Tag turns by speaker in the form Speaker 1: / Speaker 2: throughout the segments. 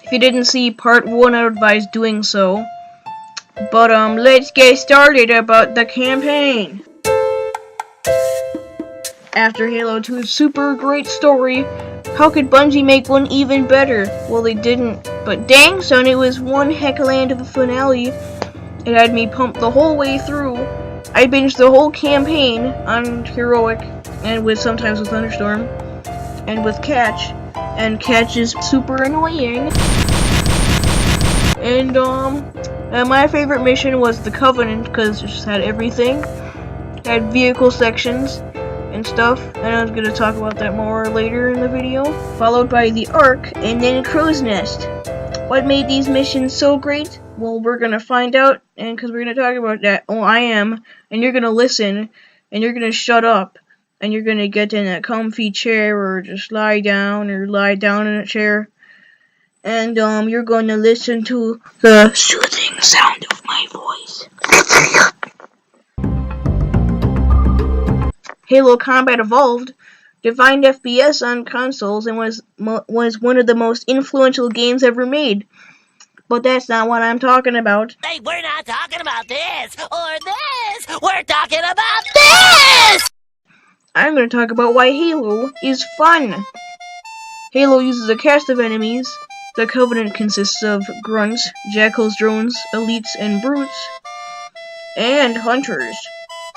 Speaker 1: If you didn't see part 1, I would advise doing so. But let's get started about the campaign. After Halo 2's super great story, how could Bungie make one even better? Well, they didn't, but dang son, it was one heck of a finale. It had me pumped the whole way through. I binged the whole campaign on Heroic, and sometimes with Thunderstorm, and with Catch, and Catch is super annoying. And my favorite mission was the Covenant, because it just had everything. It had vehicle sections and stuff, and I was going to talk about that more later in the video. Followed by the Ark, and then Crow's Nest. What made these missions so great? Well, we're going to find out, and because we're going to talk about that. Oh, I am, and you're going to listen, and you're going to shut up, and you're going to get in a comfy chair, or just lie down in a chair. And you're going to listen to the soothing sound of my voice. Halo Combat Evolved defined FPS on consoles and was one of the most influential games ever made. But that's not what I'm talking about.
Speaker 2: Hey, we're not talking about this or this. We're talking about this!
Speaker 1: I'm going to talk about why Halo is fun. Halo uses a cast of enemies. The Covenant consists of grunts, jackals, drones, elites, and brutes, and hunters.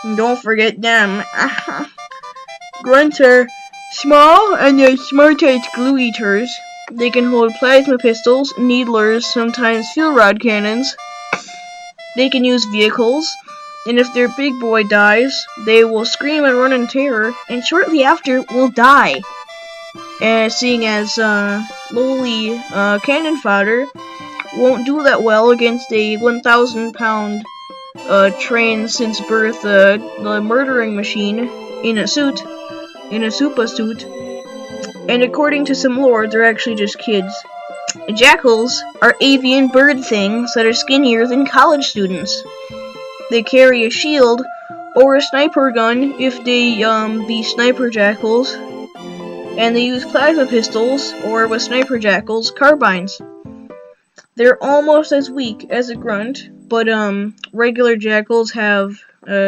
Speaker 1: And don't forget them. Grunts are small, and they're smart as glue eaters. They can hold plasma pistols, needlers, sometimes fuel rod cannons. They can use vehicles, and if their big boy dies, they will scream and run in terror, and shortly after will die. And seeing as lowly cannon fodder won't do that well against a 1,000-pound trained since birth the murdering machine in a super suit. And according to some lore, they're actually just kids. Jackals are avian bird things that are skinnier than college students. They carry a shield or a sniper gun if they be sniper jackals. And they use plasma pistols, or with sniper jackals, carbines. They're almost as weak as a grunt, but regular jackals have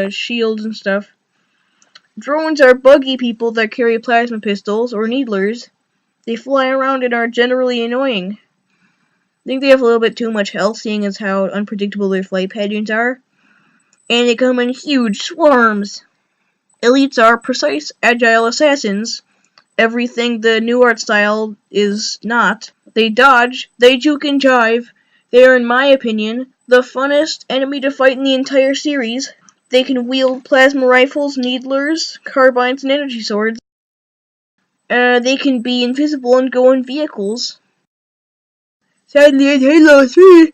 Speaker 1: shields and stuff. Drones are buggy people that carry plasma pistols, or needlers. They fly around and are generally annoying. I think they have a little bit too much health, seeing as how unpredictable their flight patterns are. And they come in huge swarms. Elites are precise, agile assassins. Everything the new art style is not. They dodge, they juke and jive. They are, in my opinion, the funnest enemy to fight in the entire series. They can wield plasma rifles, needlers, carbines, and energy swords. They can be invisible and go in vehicles. Sadly, in Halo 3,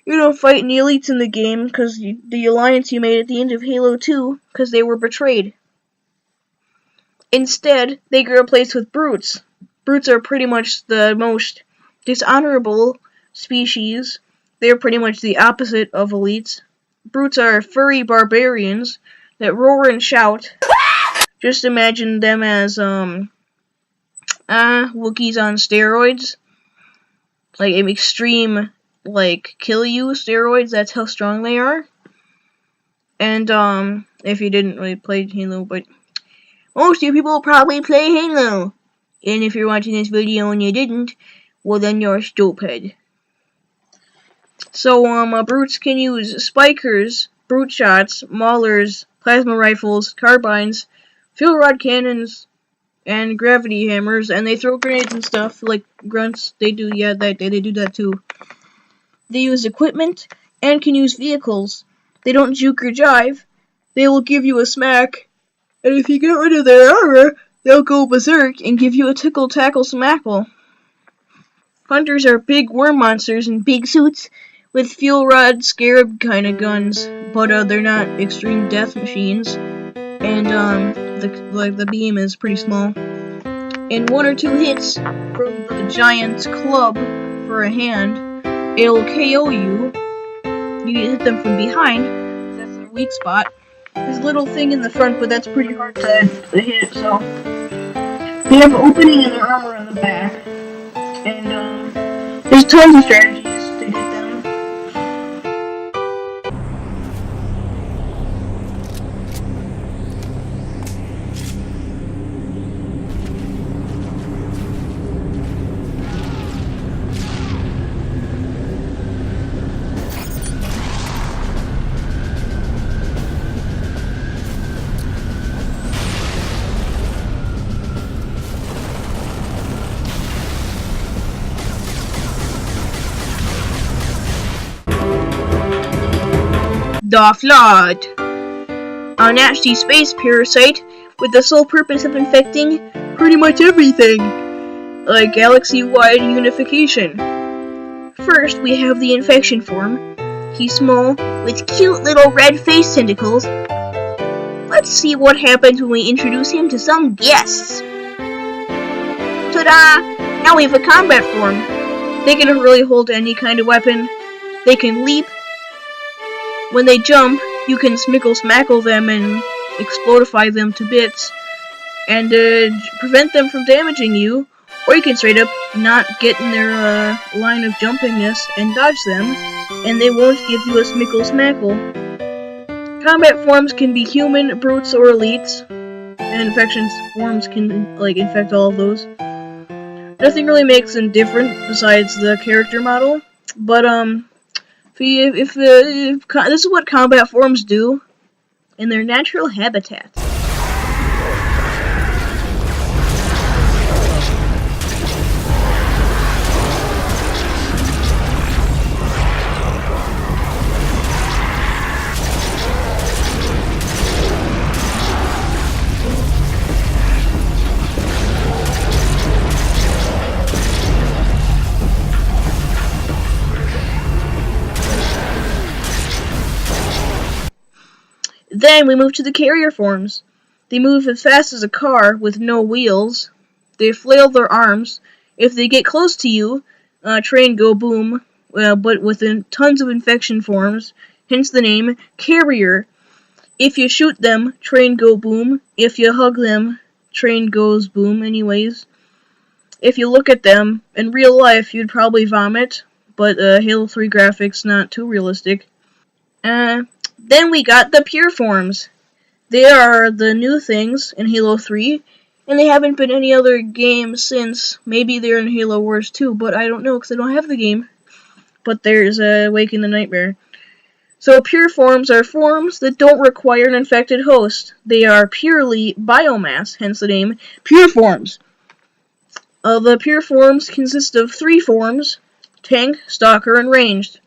Speaker 1: you don't fight any elites in the game because the alliance you made at the end of Halo 2 because they were betrayed. Instead, they get replaced with brutes. Brutes are pretty much the most dishonorable species. They're pretty much the opposite of elites. Brutes are furry barbarians that roar and shout. Just imagine them as Wookiees on steroids. Like extreme, kill you steroids. That's how strong they are. And if you didn't really play Halo, but most of you people probably play Halo. And if you're watching this video and you didn't, well then you're stupid. So, brutes can use spikers, brute shots, maulers, plasma rifles, carbines, fuel rod cannons, and gravity hammers, and they throw grenades and stuff, like grunts. They do that too. They use equipment, and can use vehicles. They don't juke or jive. They will give you a smack. And if you get rid of their armor, they'll go berserk and give you a tickle-tackle-smackle. Hunters are big worm monsters in big suits with fuel rod scarab kind of guns, but they're not extreme death machines. And the beam is pretty small. And 1 or 2 hits from the giant's club for a hand, it'll KO you. You hit them from behind. That's their weak spot. There's a little thing in the front, but that's pretty hard to hit, so. They have an opening in their armor on the back. And There's tons of strategies to hit them. The Flood, a nasty space parasite with the sole purpose of infecting pretty much everything, like galaxy-wide unification. First, we have the infection form. He's small, with cute little red face tentacles. Let's see what happens when we introduce him to some guests. Ta-da! Now we have a combat form. They can really hold any kind of weapon. They can leap. When they jump, you can smickle-smackle them and explodify them to bits, and prevent them from damaging you, or you can straight up not get in their line of jumpingness and dodge them, and they won't give you a smickle-smackle. Combat forms can be human, brutes, or elites, and infection forms can infect all of those. Nothing really makes them different besides the character model, but if this is what combat forms do in their natural habitats. Then we move to the carrier forms. They move as fast as a car with no wheels. They flail their arms. If they get close to you, train go boom, but within tons of infection forms, hence the name carrier. If you shoot them, train go boom. If you hug them, train goes boom anyways. If you look at them, in real life you'd probably vomit, but Halo 3 graphics not too realistic. Then we got the pure forms. They are the new things in Halo 3, and they haven't been any other game since. Maybe they're in Halo Wars 2, but I don't know because I don't have the game. But there's Awaken the Nightmare. So pure forms are forms that don't require an infected host. They are purely biomass, hence the name pure forms. The pure forms consist of 3 forms: tank, stalker, and ranged.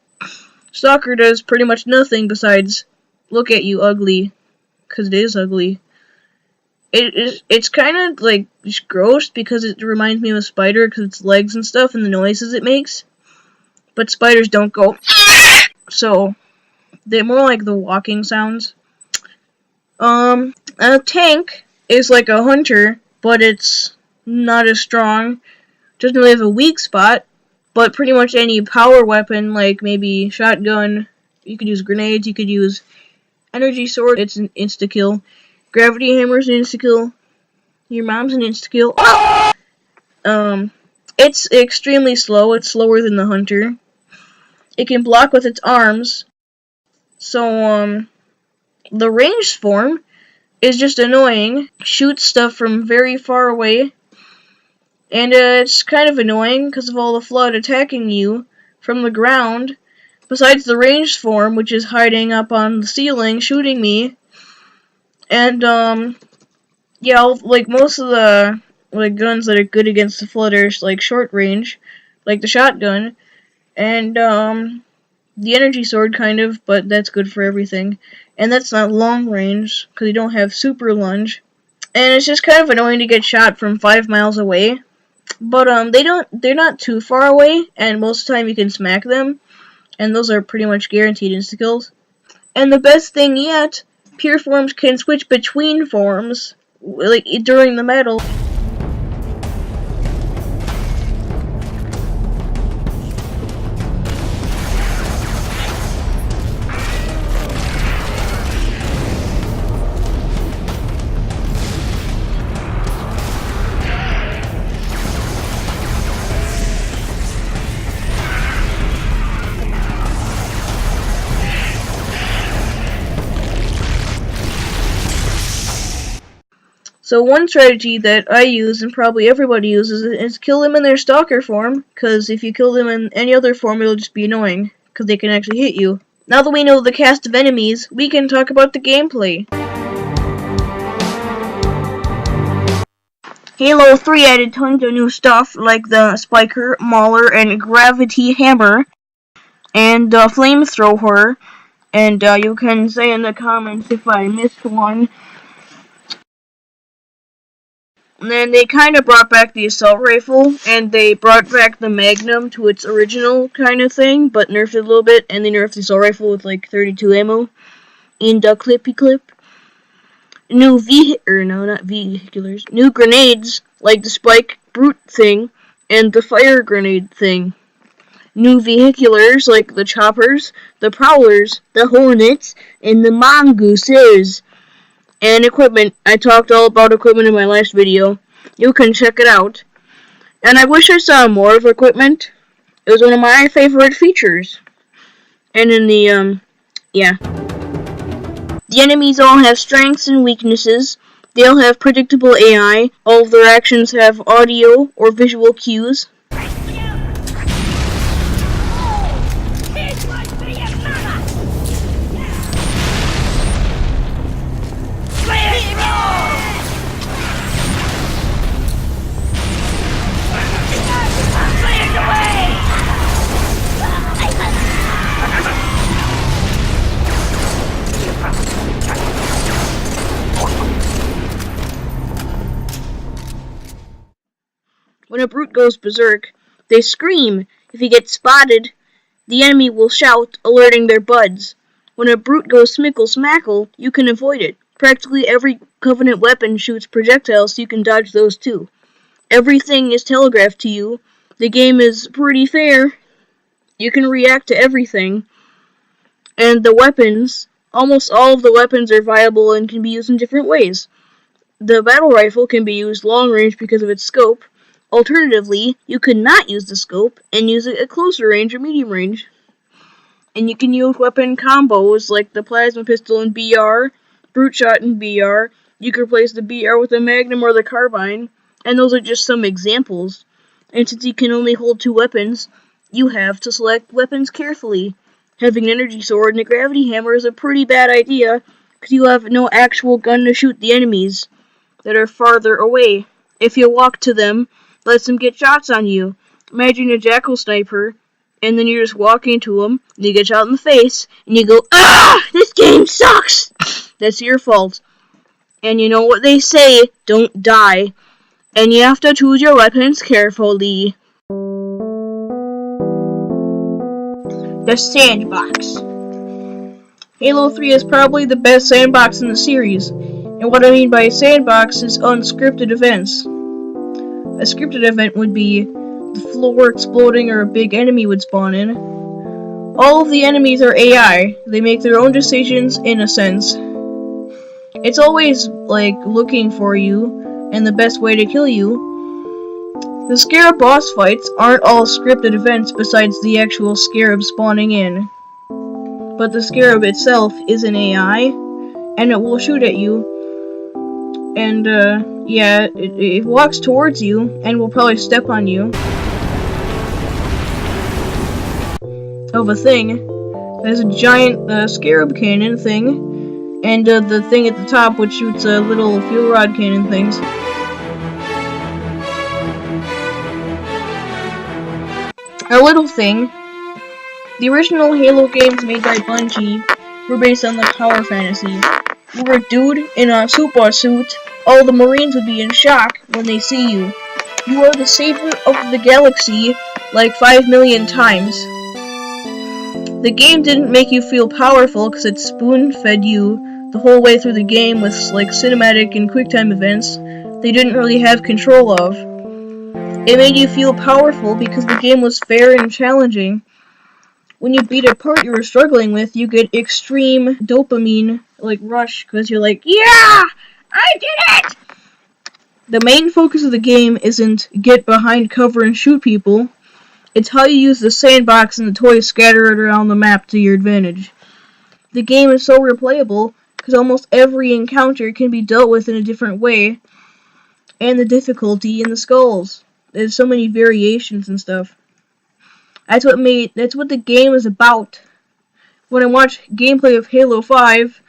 Speaker 1: Stalker does pretty much nothing besides look at you ugly, because it is ugly. It's kind of like gross because it reminds me of a spider because its legs and stuff and the noises it makes. But spiders don't go, so they're more like the walking sounds. A tank is like a hunter, but it's not as strong. Doesn't really have a weak spot. But pretty much any power weapon, like maybe shotgun, you could use grenades, you could use energy sword, it's an insta-kill. Gravity hammer's an insta-kill. Your mom's an insta-kill. It's extremely slow, it's slower than the hunter. It can block with its arms. So, the ranged form is just annoying. Shoots stuff from very far away. And it's kind of annoying because of all the flood attacking you from the ground. Besides the ranged form, which is hiding up on the ceiling, shooting me. And, yeah, like most of the guns that are good against the flood are like short range, like the shotgun. And, the energy sword kind of, but that's good for everything. And that's not long range, because you don't have super lunge. And it's just kind of annoying to get shot from 5 miles away. But they're not too far away, and most of the time you can smack them, and those are pretty much guaranteed insta-kills. And the best thing yet, pure forms can switch between forms, like during the battle. So one strategy that I use, and probably everybody uses, is kill them in their stalker form, because if you kill them in any other form, it'll just be annoying, because they can actually hit you. Now that we know the cast of enemies, we can talk about the gameplay. Halo 3 added tons of new stuff, like the Spiker, Mauler, and Gravity Hammer, and Flamethrower, and you can say in the comments if I missed one. And then they kind of brought back the assault rifle, and they brought back the Magnum to its original kind of thing, but nerfed it a little bit, and they nerfed the assault rifle with like 32 ammo in the clippy clip. New vehiculars. New grenades, like the Spike Brute thing, and the Fire Grenade thing. New vehiculars, like the Choppers, the Prowlers, the Hornets, and the Mongooses. And equipment. I talked all about equipment in my last video. You can check it out. And I wish I saw more of equipment. It was one of my favorite features. And in the, yeah. The enemies all have strengths and weaknesses. They all have predictable AI. All of their actions have audio or visual cues. When a brute goes berserk, they scream. If he gets spotted, the enemy will shout, alerting their buds. When a brute goes smickle-smackle, you can avoid it. Practically every Covenant weapon shoots projectiles, so you can dodge those too. Everything is telegraphed to you. The game is pretty fair. You can react to everything. And the weapons, almost all of the weapons are viable and can be used in different ways. The battle rifle can be used long range because of its scope. Alternatively, you could not use the scope and use it at closer range or medium range. And you can use weapon combos like the plasma pistol in BR, brute shot in BR. You can replace the BR with the Magnum or the carbine, and those are just some examples. And since you can only hold 2 weapons, you have to select weapons carefully. Having an energy sword and a gravity hammer is a pretty bad idea, because you have no actual gun to shoot the enemies that are farther away. If you walk to them, lets them get shots on you. Imagine a jackal sniper, and then you're just walking to them, and you get shot in the face, and you go, "Ah! This game sucks!" That's your fault. And you know what they say, don't die. And you have to choose your weapons carefully. The Sandbox. Halo 3 is probably the best sandbox in the series. And what I mean by sandbox is unscripted events. A scripted event would be the floor exploding or a big enemy would spawn in. All of the enemies are AI. They make their own decisions in a sense. It's always, like, looking for you and the best way to kill you. The Scarab boss fights aren't all scripted events besides the actual Scarab spawning in. But the Scarab itself is an AI, and it will shoot at you. And, yeah, it walks towards you, and will probably step on you. Of a thing. There's a giant, Scarab cannon thing, and, the thing at the top which shoots, little fuel rod cannon things. A little thing. The original Halo games made by Bungie were based on the power fantasy. You were a dude in a super suit. All the Marines would be in shock when they see you. You are the savior of the galaxy like 5 million times. The game didn't make you feel powerful because it spoon-fed you the whole way through the game with like cinematic and QuickTime events they didn't really have control of. It made you feel powerful because the game was fair and challenging. When you beat a part you were struggling with, you get extreme dopamine, like, rush, because you're like, yeah! I did it! The main focus of the game isn't get behind cover and shoot people. It's how you use the sandbox and the toys scattered around the map to your advantage. The game is so replayable, because almost every encounter can be dealt with in a different way, and the difficulty in the skulls. There's so many variations and stuff. That's what the game is about. When I watch gameplay of Halo 5,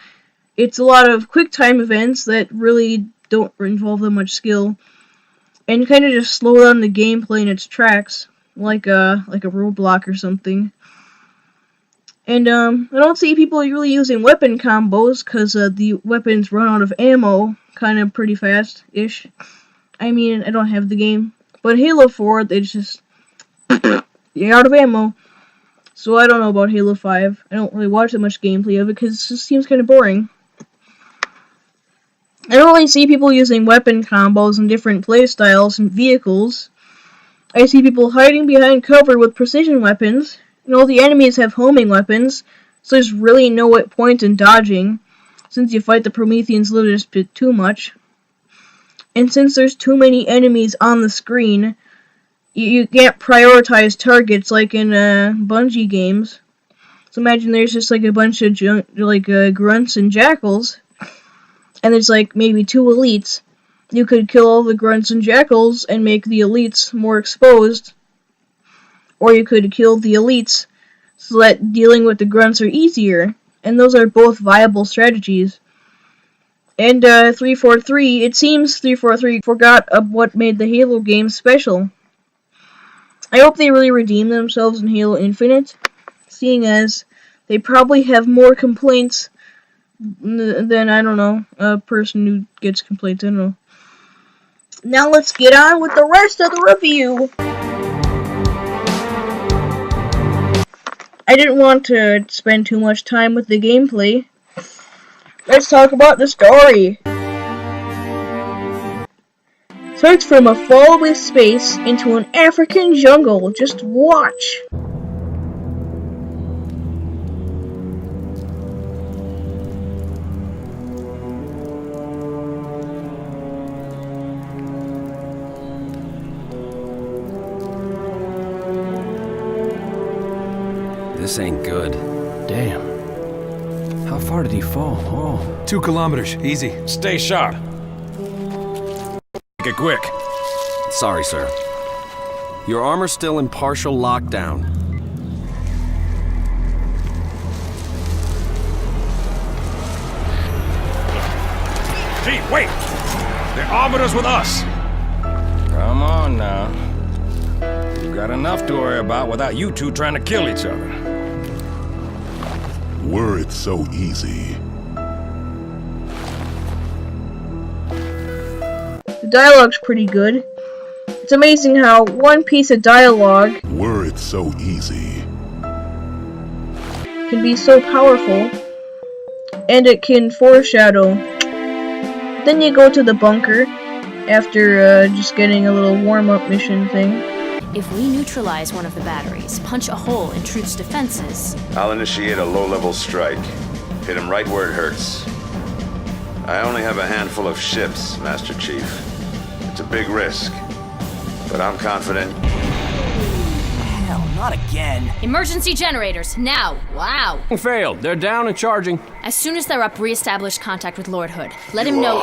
Speaker 1: it's a lot of quick time events that really don't involve that much skill, and kind of just slow down the gameplay in its tracks, like a roadblock or something. And I don't see people really using weapon combos, because the weapons run out of ammo kind of pretty fast-ish. I mean, I don't have the game, but Halo 4, they just you're out of ammo. So I don't know about Halo 5. I don't really watch that much gameplay of it because it just seems kind of boring. I don't really see people using weapon combos and different playstyles and vehicles. I see people hiding behind cover with precision weapons, and all the enemies have homing weapons, so there's really no point in dodging, since you fight the Prometheans a little just bit too much. And since there's too many enemies on the screen, you can't prioritize targets like in Bungie games. So imagine there's just like a bunch of grunts and jackals, and there's like maybe 2 elites. You could kill all the grunts and jackals and make the elites more exposed, or you could kill the elites so that dealing with the grunts are easier, and those are both viable strategies. And 343, it seems 343 forgot what made the Halo games special. I hope they really redeem themselves in Halo Infinite, seeing as they probably have more complaints than, I don't know, a person who gets complaints, I don't know. Now let's get on with the rest of the review. I didn't want to spend too much time with the gameplay. Let's talk about the story. Starts from a faraway space into an African jungle. Just watch.
Speaker 3: This ain't good.
Speaker 4: Damn. How far did he fall? Oh.
Speaker 5: 2 kilometers, easy.
Speaker 4: Stay sharp. Make it quick.
Speaker 3: Sorry, sir. Your armor's still in partial lockdown.
Speaker 4: Gee, wait! They're arbiters with us! Come on now. We've got enough to worry about without you two trying to kill each other.
Speaker 6: Were it so easy.
Speaker 1: The dialogue's pretty good. It's amazing how one piece of dialogue
Speaker 6: Were it so easy.
Speaker 1: can be so powerful, and it can foreshadow. Then you go to the bunker after just getting a little warm-up mission thing.
Speaker 7: If we neutralize one of the batteries, punch a hole in Truth's defenses.
Speaker 8: I'll initiate a low-level strike. Hit him right where it hurts. I only have a handful of ships, Master Chief. It's a big risk, but I'm confident.
Speaker 2: Hell, not again.
Speaker 7: Emergency generators, now! Wow!
Speaker 3: Failed. They're down and charging.
Speaker 7: As soon as they're up, re-establish contact with Lord Hood. Let him know.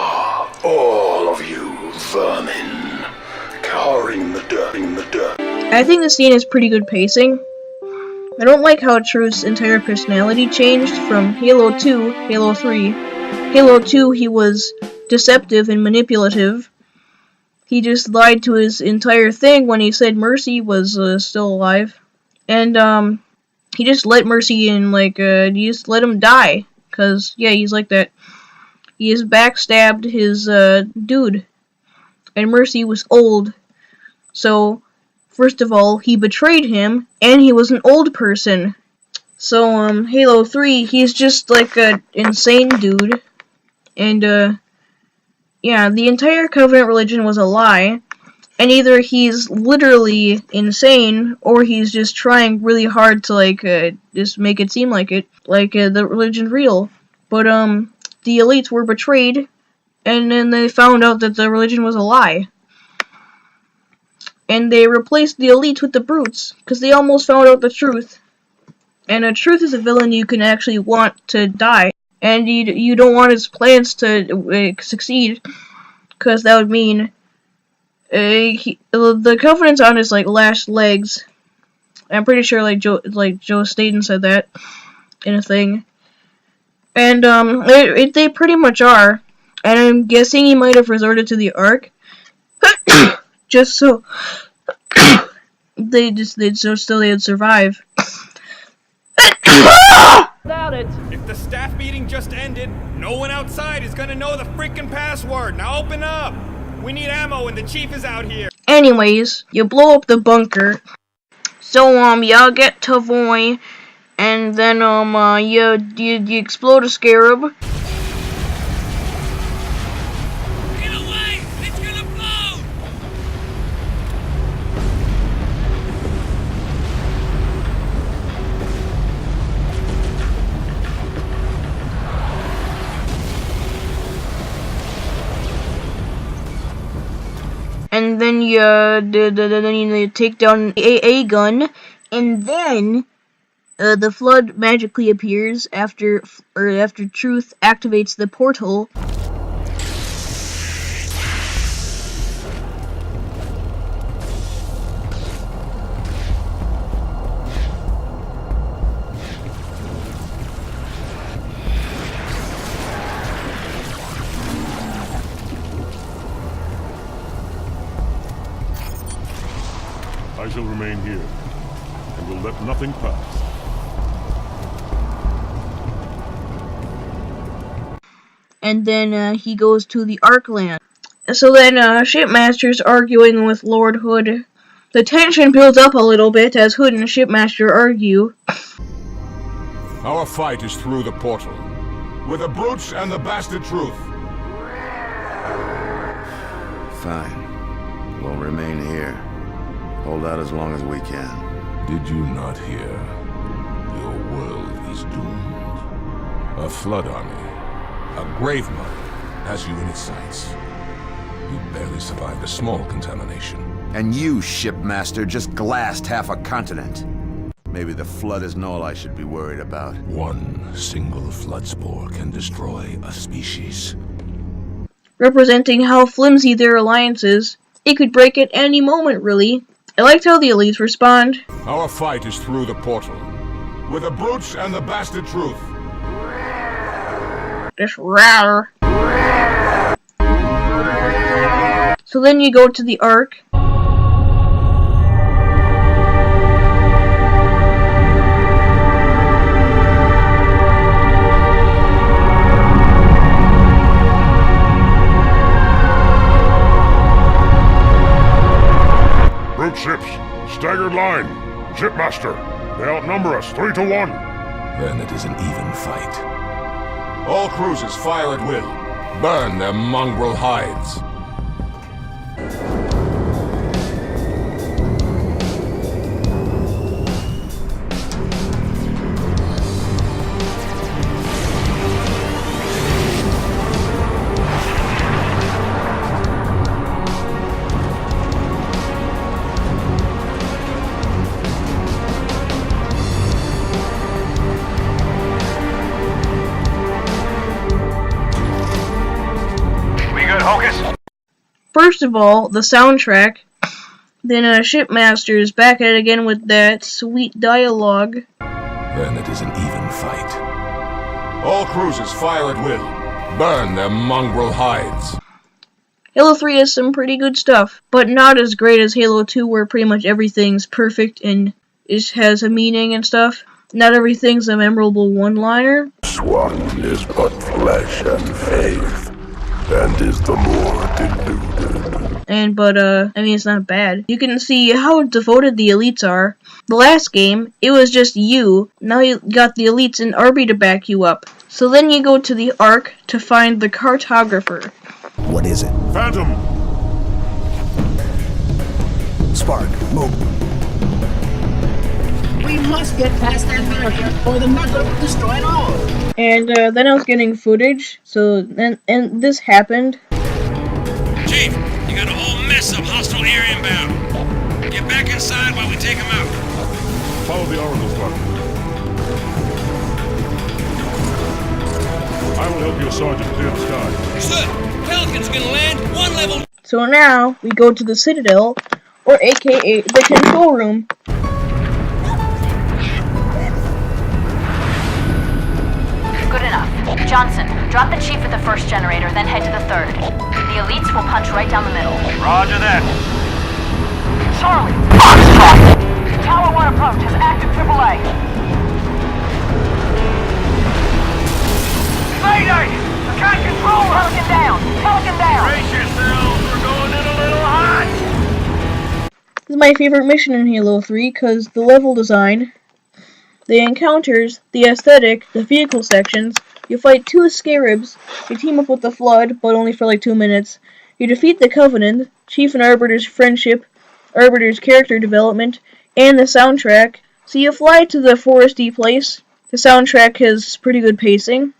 Speaker 6: All of you vermin, cowering the dirt in the dirt.
Speaker 1: I think the scene has pretty good pacing. I don't like how Truth's entire personality changed from Halo 2, Halo 3. Halo 2, he was deceptive and manipulative. He just lied to his entire thing when he said Mercy was still alive. And, he just let Mercy in, he just let him die. Cause, yeah, he's like that. He just backstabbed his, dude. And Mercy was old. So, first of all, he betrayed him, and he was an old person. So, Halo 3, he's just like an insane dude. And, yeah, the entire Covenant religion was a lie. And either he's literally insane, or he's just trying really hard to, just make it seem like it. The religion's real. But, the elites were betrayed, and then they found out that the religion was a lie. And they replaced the elites with the brutes, because they almost found out the truth. And Truth is a villain you can actually want to die. And you don't want his plans to succeed, because that would mean the Covenant's on his like last legs. I'm pretty sure Joe Staten said that in a thing, and they pretty much are. And I'm guessing he might have resorted to the Ark, just so they'd survive.
Speaker 5: Without it. If the staff meeting just ended, no one outside is gonna know the freaking password. Now open up. We need ammo and the chief is out here.
Speaker 1: Anyways, you blow up the bunker. So y'all get Tavoy, and then you explode a scarab.
Speaker 2: Get away! It's gonna blow!
Speaker 1: And then you take down the AA gun, and then the flood magically appears after Truth activates the portal.
Speaker 9: I shall remain here, and will let nothing pass.
Speaker 1: And then he goes to the Arkland. So then Shipmaster's arguing with Lord Hood. The tension builds up a little bit as Hood and Shipmaster argue.
Speaker 10: Our fight is through the portal, with the brutes and the bastard Truth.
Speaker 8: Fine. We'll remain here. Hold out as long as we can.
Speaker 10: Did you not hear? Your world is doomed. A flood army, a grave mother, has you in its sights. You barely survived a small contamination.
Speaker 8: And you, Shipmaster, just glassed half a continent. Maybe the flood isn't all I should be worried about.
Speaker 10: One single flood spore can destroy a species.
Speaker 1: Representing how flimsy their alliance is. It could break at any moment, really. I liked how the elites respond.
Speaker 10: Our fight is through the portal, with the brutes and the bastard Truth.
Speaker 1: Just rawr. So then you go to the Ark.
Speaker 9: Brute ships, staggered line. Shipmaster, they outnumber us 3-1.
Speaker 10: Then it is an even fight. All cruisers fire at will. Burn their mongrel hides.
Speaker 1: First of all, the soundtrack. Then Shipmaster's back at it again with that sweet dialogue.
Speaker 10: Then it is an even fight. All cruisers fire at will. Burn their mongrel hides.
Speaker 1: Halo 3 has some pretty good stuff, but not as great as Halo 2, where pretty much everything's perfect and has a meaning and stuff. Not everything's a memorable one-liner.
Speaker 6: One is but flesh and faith, and is the more deluded.
Speaker 1: I mean, it's not bad. You can see how devoted the elites are. The last game, it was just you. Now you got the elites and Arby to back you up. So then you go to the Ark to find the cartographer.
Speaker 11: What is it?
Speaker 9: Phantom!
Speaker 11: Spark, move.
Speaker 12: We must get past that barrier, or the method will destroy it all.
Speaker 1: And then I was getting footage, so and this happened.
Speaker 13: Chief, you got a whole mess of hostile air inbound. Get back inside while we take them out.
Speaker 9: Follow the Oracle squad. I will help your sergeant clear the sky.
Speaker 13: Sir, Pelican's gonna land one level.
Speaker 1: So now we go to the Citadel, or aka the control room.
Speaker 7: Good enough. Johnson, drop the chief at the first generator, then head to the third. The elites will punch right down the middle.
Speaker 13: Roger that.
Speaker 2: Charlie, Foxtrot! Tower 1 approach has active AAA. Mayday! I can't control her! Pelican down! Pelican down!
Speaker 13: Brace yourselves, we're going in a little hot!
Speaker 1: This is my favorite mission in Halo 3 because the level design, the encounters, the aesthetic, the vehicle sections. You fight 2 scarabs, you team up with the Flood, but only for like 2 minutes. You defeat the Covenant, Chief and Arbiter's friendship, Arbiter's character development, and the soundtrack. So you fly to the foresty place. The soundtrack has pretty good pacing.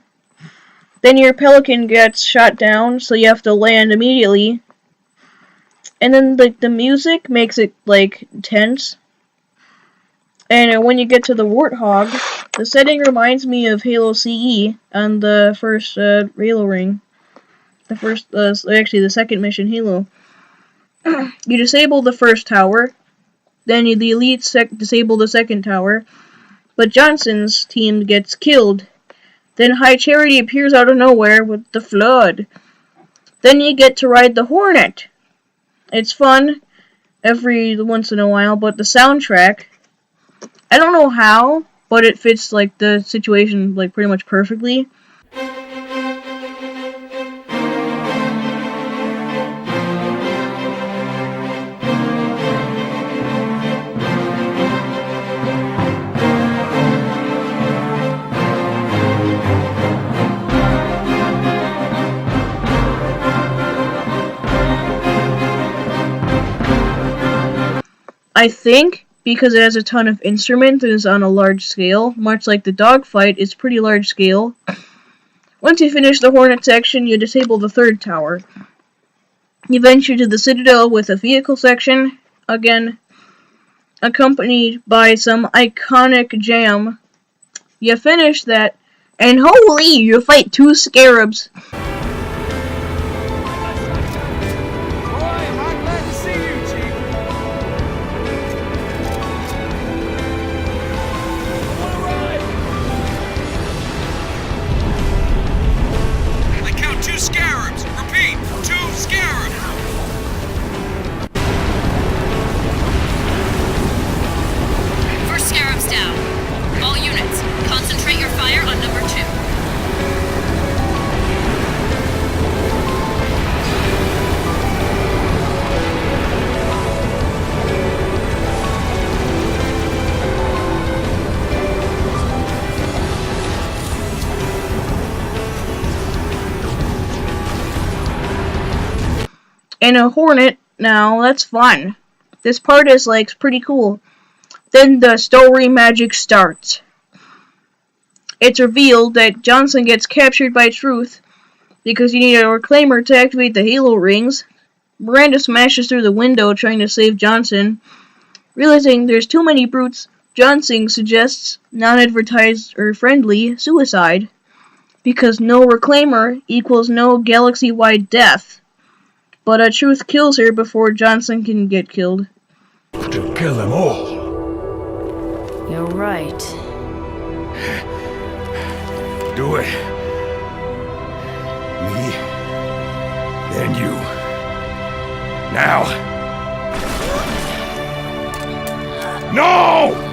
Speaker 1: Then your Pelican gets shot down, so you have to land immediately. And then the music makes it like tense. And when you get to the Warthog, the setting reminds me of Halo CE on the first Halo ring. Actually the second mission Halo. You disable the first tower, then the elites disable the second tower, but Johnson's team gets killed. Then High Charity appears out of nowhere with the Flood. Then you get to ride the Hornet. It's fun every once in a while, but the soundtrack, I don't know how, but it fits like the situation like pretty much perfectly. I think because it has a ton of instruments and is on a large scale, much like the dogfight is pretty large scale. Once you finish the Hornet section, you disable the third tower. You venture to the Citadel with a vehicle section, again, accompanied by some iconic jam. You finish that, and holy, you fight 2 scarabs. And a Hornet, now, that's fun. This part is, like, pretty cool. Then the story magic starts. It's revealed that Johnson gets captured by Truth because you need a Reclaimer to activate the Halo rings. Miranda smashes through the window trying to save Johnson. Realizing there's too many brutes, Johnson suggests non-advertised or friendly suicide because no Reclaimer equals no galaxy-wide death. But Truth kills her before Johnson can get killed.
Speaker 9: To kill them all.
Speaker 7: You're right.
Speaker 4: Do it. Me. Then you. Now. No!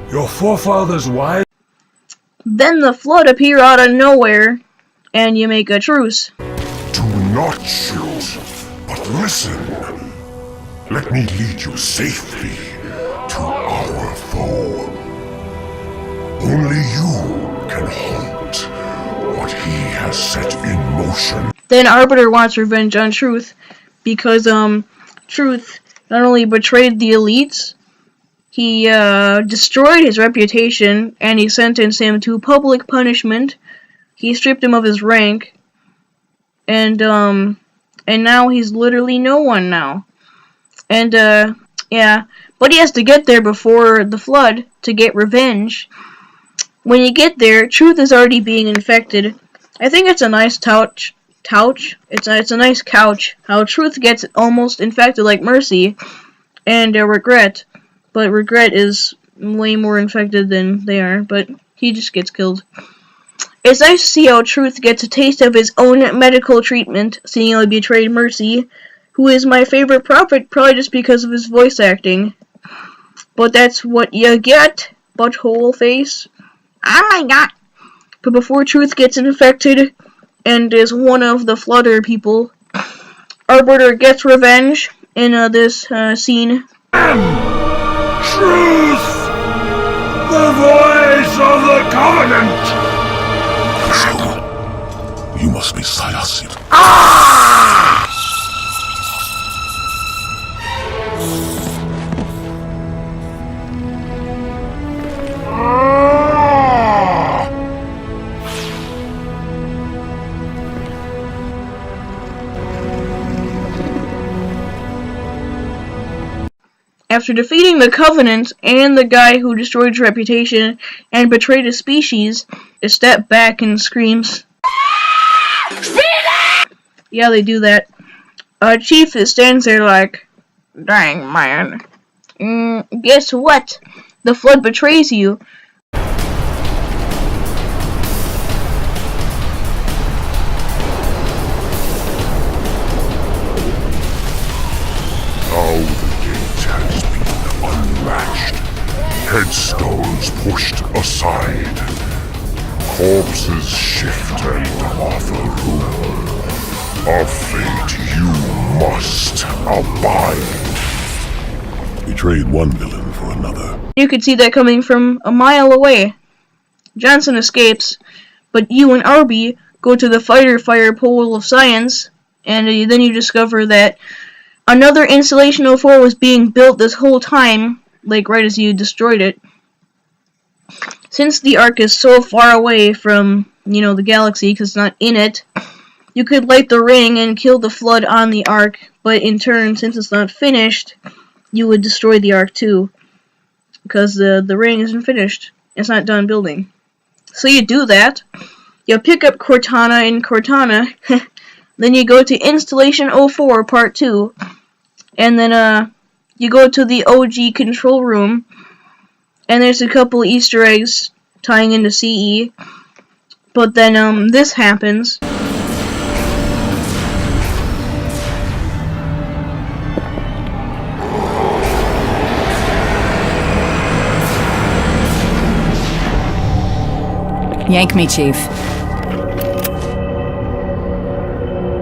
Speaker 9: Your forefathers' wives?
Speaker 1: Then the Flood appear out of nowhere, and you make a truce.
Speaker 9: Do not shoot, but listen. Let me lead you safely to our foe. Only you can halt what he has set in motion.
Speaker 1: Then Arbiter wants revenge on Truth, because, Truth not only betrayed the elites, he, destroyed his reputation, and he sentenced him to public punishment. He stripped him of his rank, and now he's literally no one now. And, yeah, But he has to get there before the flood to get revenge. When you get there, Truth is already being infected. I think it's a nice it's a nice couch. How Truth gets almost infected like Mercy and Regret. But Regret is way more infected than they are, but he just gets killed. It's nice to see how Truth gets a taste of his own medical treatment, seeing how he betrayed Mercy, who is my favorite prophet, probably just because of his voice acting. But that's what you get, butthole face. Oh my god. But before Truth gets infected and is one of the Flutter people, Arbiter gets revenge in this scene.
Speaker 9: Truth! The voice of the Covenant! You must be Sayacid.
Speaker 1: After defeating the Covenant and the guy who destroyed his reputation and betrayed his species, they step back and screams. Yeah, they do that. Chief stands there like, dang man. Guess what? The Flood betrays you.
Speaker 9: Headstones pushed aside. Corpses shift and offer room. A fate you must abide. Betrayed one villain for another.
Speaker 1: You could see that coming from a mile away. Johnson escapes, but you and Arby go to the fighter fire pole of science, and then you discover that another Installation 04 was being built this whole time, like right as you destroyed it. Since the Ark is so far away from, the galaxy, because it's not in it, you could light the ring and kill the Flood on the Ark, but in turn, since it's not finished, you would destroy the Ark too, because the ring isn't finished. It's not done building. So you do that, you pick up Cortana in Cortana, then you go to Installation 04 Part 2, and then, you go to the OG control room, and there's a couple Easter eggs tying into CE, but then, this happens.
Speaker 14: Yank me, Chief.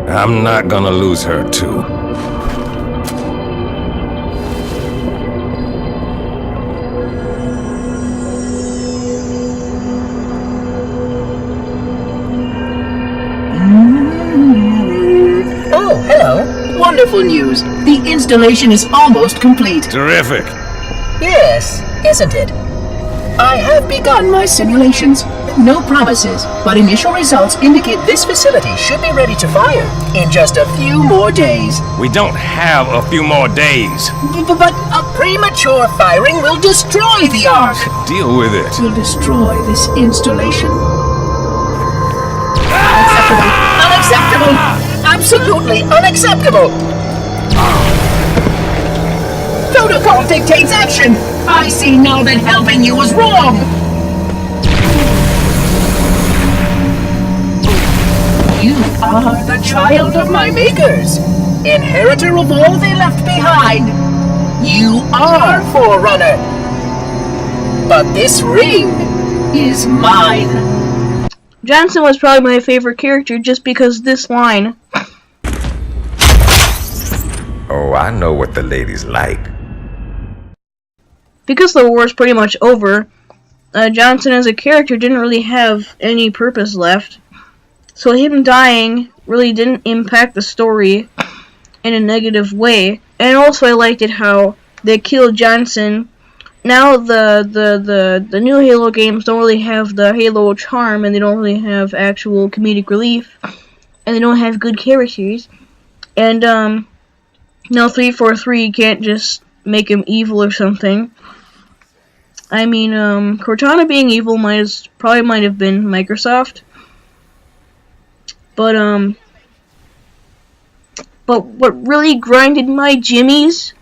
Speaker 4: I'm not gonna lose her, too.
Speaker 12: Oh, hello. Wonderful news. The installation is almost complete.
Speaker 4: Terrific.
Speaker 12: Yes, isn't it? I have begun my simulations. No promises, but initial results indicate this facility should be ready to fire in just a few more days.
Speaker 4: We don't have a few more days.
Speaker 12: But a premature firing will destroy the Ark.
Speaker 4: Deal with it.
Speaker 12: Will destroy this installation. Unacceptable! Absolutely unacceptable! Protocol dictates action! I see now that helping you was wrong! You are the child of my makers, inheritor of all they left behind. You are Forerunner. But this ring is mine.
Speaker 1: Johnson was probably my favorite character just because this line.
Speaker 15: Oh, I know what the ladies like.
Speaker 1: Because the war is pretty much over, Johnson as a character didn't really have any purpose left. So him dying really didn't impact the story in a negative way. And also I liked it how they killed Johnson. Now the new Halo games don't really have the Halo charm, and they don't really have actual comedic relief, and they don't have good characters. And now 343 can't just make him evil or something. I mean, Cortana being evil might have been Microsoft. But what really grinded my jimmies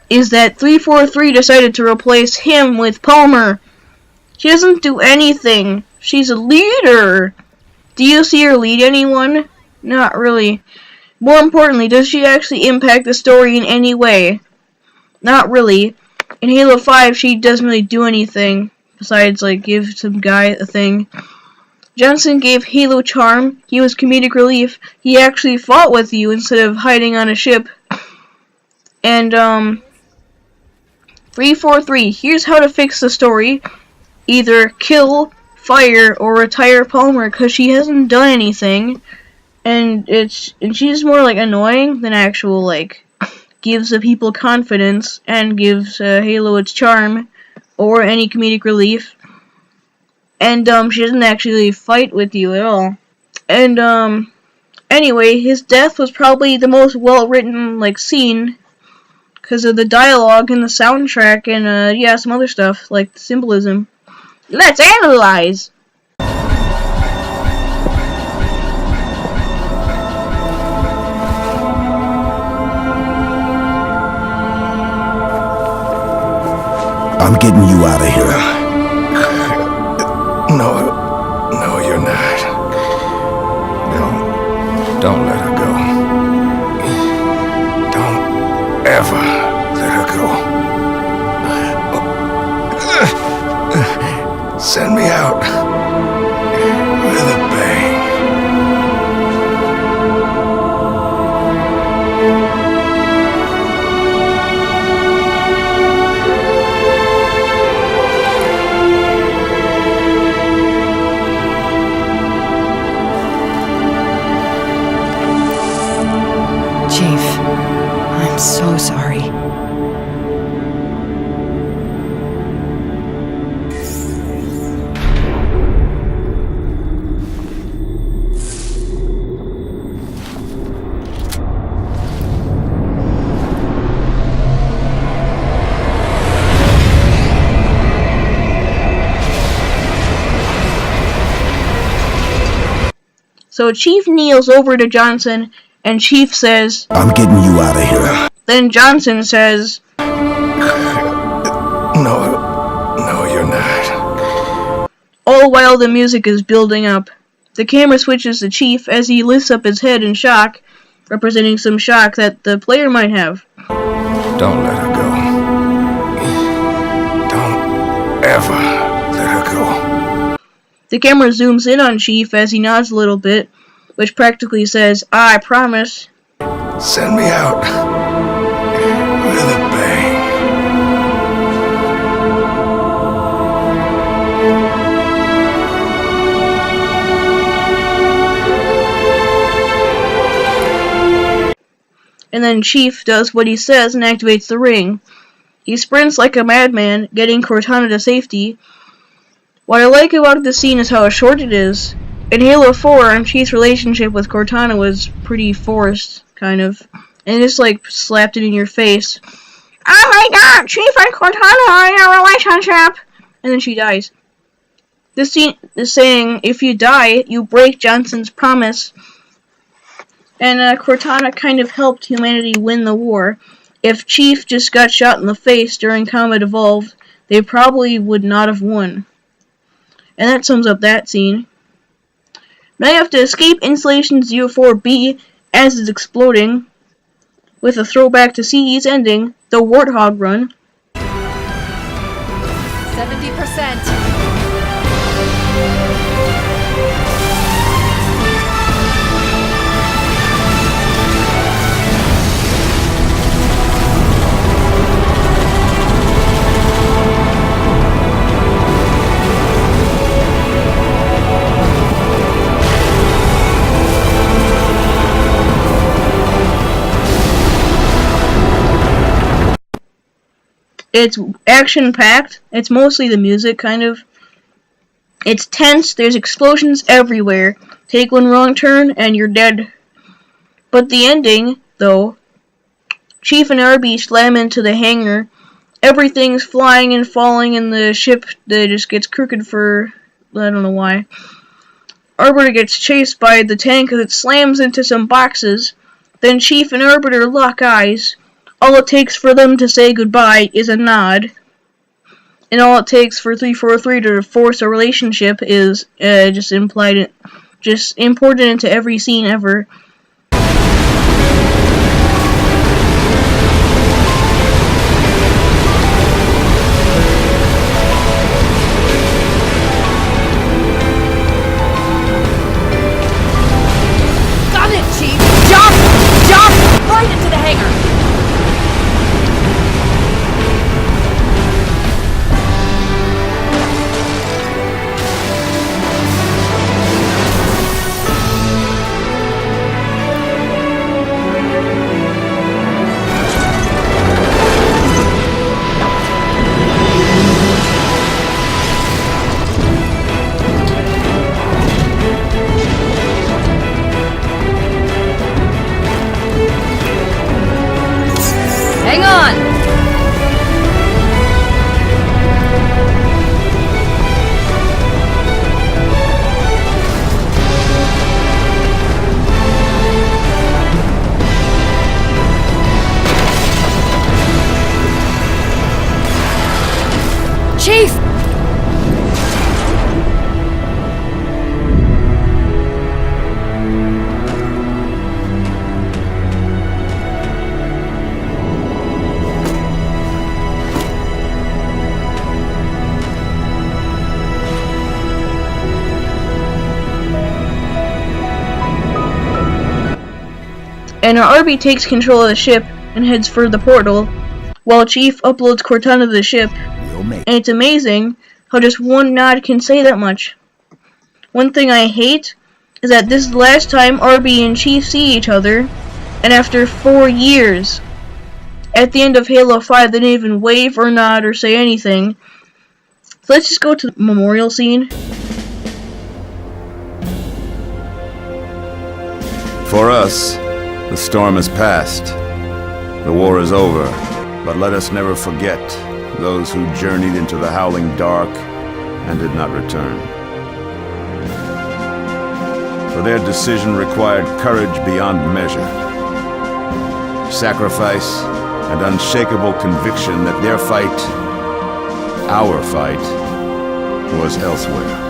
Speaker 1: is that 343 decided to replace him with Palmer. She doesn't do anything. She's a leader. Do you see her lead anyone? Not really. More importantly, does she actually impact the story in any way? Not really. In Halo 5, she doesn't really do anything besides, like, give some guy a thing. Johnson gave Halo charm. He was comedic relief. He actually fought with you instead of hiding on a ship. And, 343, here's how to fix the story. Either kill, fire, or retire Palmer, because she hasn't done anything. And she's more, like, annoying than actual, like, gives the people confidence and gives Halo its charm or any comedic relief. And she doesn't actually fight with you at all. And anyway, his death was probably the most well-written, like, scene because of the dialogue and the soundtrack and yeah, some other stuff like the symbolism. Let's analyze.
Speaker 11: I'm getting you out of here.
Speaker 4: No, you're not. Don't let her go. Don't ever let her go. Send me out with a bang.
Speaker 14: Chief, I'm so sorry.
Speaker 1: So Chief kneels over to Johnson, and Chief says,
Speaker 11: I'm getting you out of here.
Speaker 1: Then Johnson says,
Speaker 4: No, you're not.
Speaker 1: All while the music is building up. The camera switches to Chief as he lifts up his head in shock, representing some shock that the player might have.
Speaker 4: Don't let her go. Don't ever let her go.
Speaker 1: The camera zooms in on Chief as he nods a little bit, which practically says, I promise.
Speaker 4: Send me out with a bang.
Speaker 1: And then Chief does what he says and activates the ring. He sprints like a madman, getting Cortana to safety. What I like about this scene is how short it is. In Halo 4, Chief's relationship with Cortana was pretty forced, kind of. And just, like, slapped it in your face. Oh my god, Chief and Cortana are in a relationship! And then she dies. This scene is saying, if you die, you break Johnson's promise. And Cortana kind of helped humanity win the war. If Chief just got shot in the face during Combat Evolved, they probably would not have won. And that sums up that scene. Now you have to escape Installation 04B as it's exploding, with a throwback to CE's ending, the Warthog run.
Speaker 14: 70%.
Speaker 1: It's action-packed. It's mostly the music, kind of. It's tense. There's explosions everywhere. Take one wrong turn, and you're dead. But the ending, though, Chief and Arby slam into the hangar. Everything's flying and falling, and the ship that just gets crooked for I don't know why. Arbiter gets chased by the tank as it slams into some boxes. Then Chief and Arbiter lock eyes. All it takes for them to say goodbye is a nod. And all it takes for 343 to force a relationship is just imported into every scene ever.
Speaker 14: Got it, Chief! Jump! Jump! Right into the hangar! Hang on! Chief!
Speaker 1: And Arby takes control of the ship and heads for the portal, while Chief uploads Cortana to the ship. And it's amazing how just one nod can say that much. One thing I hate is that this is the last time Arby and Chief see each other, and after 4 years. At the end of Halo 5, they didn't even wave or nod or say anything. So let's just go to the memorial scene.
Speaker 8: For us, the storm has passed. The war is over, but let us never forget those who journeyed into the howling dark and did not return. For their decision required courage beyond measure, sacrifice, and unshakable conviction that their fight, our fight, was elsewhere.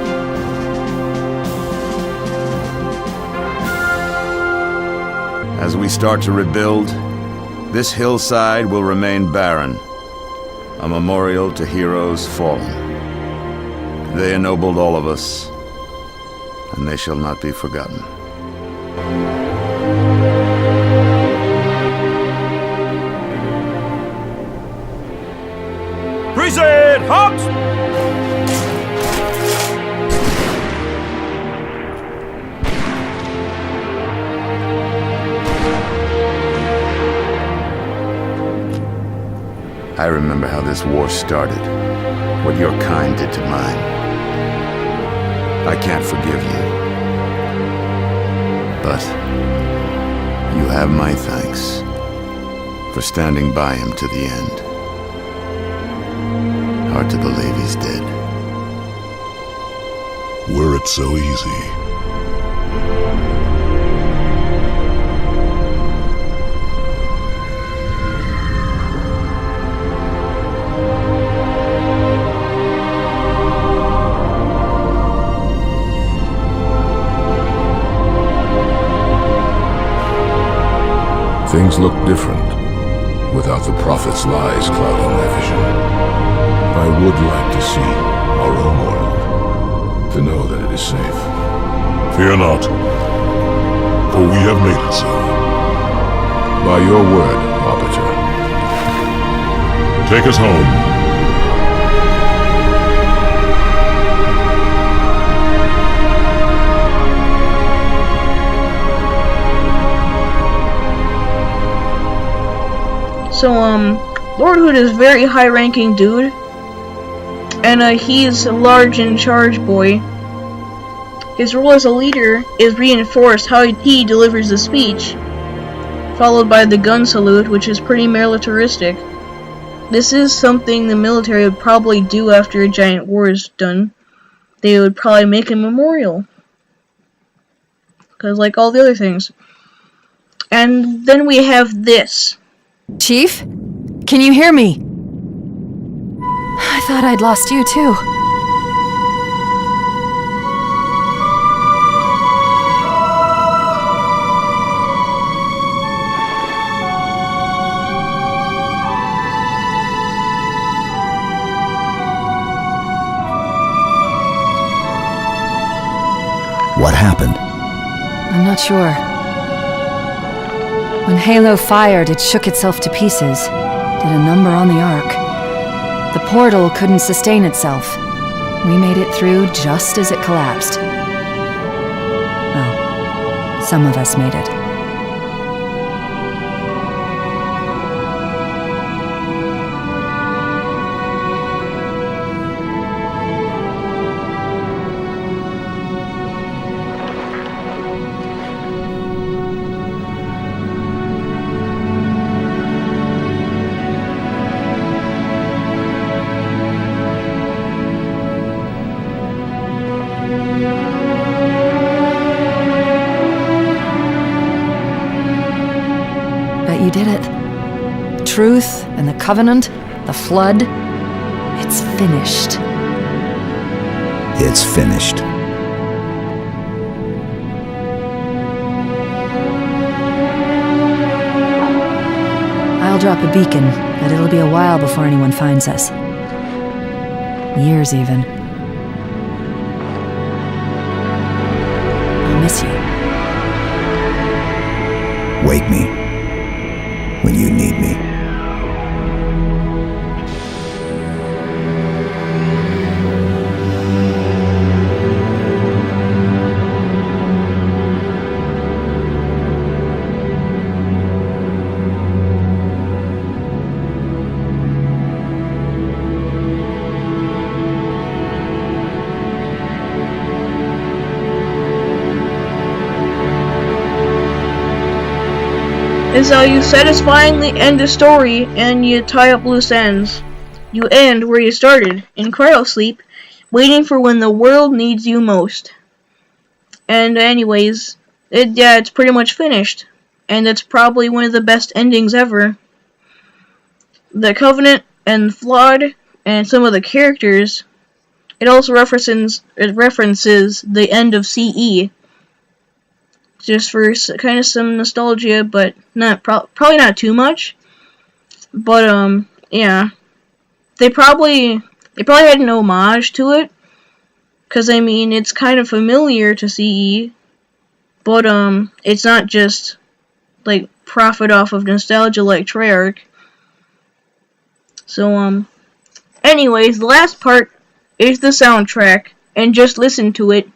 Speaker 8: As we start to rebuild, this hillside will remain barren, a memorial to heroes fallen. They ennobled all of us, and they shall not be forgotten.
Speaker 4: Present, Hobbs!
Speaker 8: I remember how this war started, what your kind did to mine. I can't forgive you, but you have my thanks for standing by him to the end. Hard to believe he's dead.
Speaker 9: Were it so easy.
Speaker 10: Things look different without the Prophet's lies clouding my vision. I would like to see our own world, to know that it is safe.
Speaker 9: Fear not, for we have made it so.
Speaker 10: By your word, Arbiter.
Speaker 9: Take us home.
Speaker 1: So, Lord Hood is a very high-ranking dude, and he's a large in charge boy. His role as a leader is reinforced how he delivers the speech. followed by the gun salute, which is pretty militaristic. This is something the military would probably do after a giant war is done. They would probably make a memorial. Because like all the other things. And then we have this.
Speaker 14: Chief? Can you hear me? I thought I'd lost you too.
Speaker 11: What happened?
Speaker 14: I'm not sure. When Halo fired, it shook itself to pieces. Did a number on the Ark. The portal couldn't sustain itself. We made it through just as it collapsed. Well, some of us made it. You did it. Truth and the Covenant, the Flood, it's finished.
Speaker 11: It's finished.
Speaker 14: I'll drop a beacon, but it'll be a while before anyone finds us. Years, even. I'll miss you.
Speaker 11: Wake me when you need me.
Speaker 1: Is how you satisfyingly end a story and you tie up loose ends. You end where you started, in cryosleep, waiting for when the world needs you most. And anyways, it's pretty much finished. And it's probably one of the best endings ever. The Covenant and Flood and some of the characters, it also references the end of CE. Just for kind of some nostalgia, but not probably not too much. But yeah, they probably had an homage to it, cause I mean it's kind of familiar to CE, but it's not just like profit off of nostalgia like Treyarch. So anyways, the last part is the soundtrack, and just listen to it.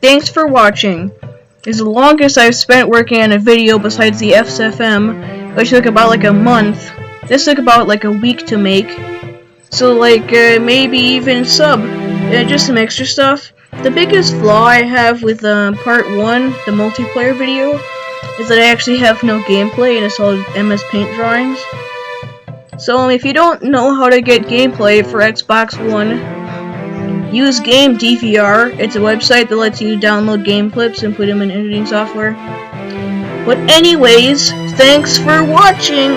Speaker 1: Thanks for watching. It's the longest I've spent working on a video besides the FSFM, which took about like a month. This took about like a week to make. So like maybe even just some extra stuff. The biggest flaw I have with part 1, the multiplayer video, is that I actually have no gameplay and it's all MS Paint drawings. So if you don't know how to get gameplay for Xbox One, use Game DVR. It's a website that lets you download game clips and put them in editing software. But anyways, thanks for watching.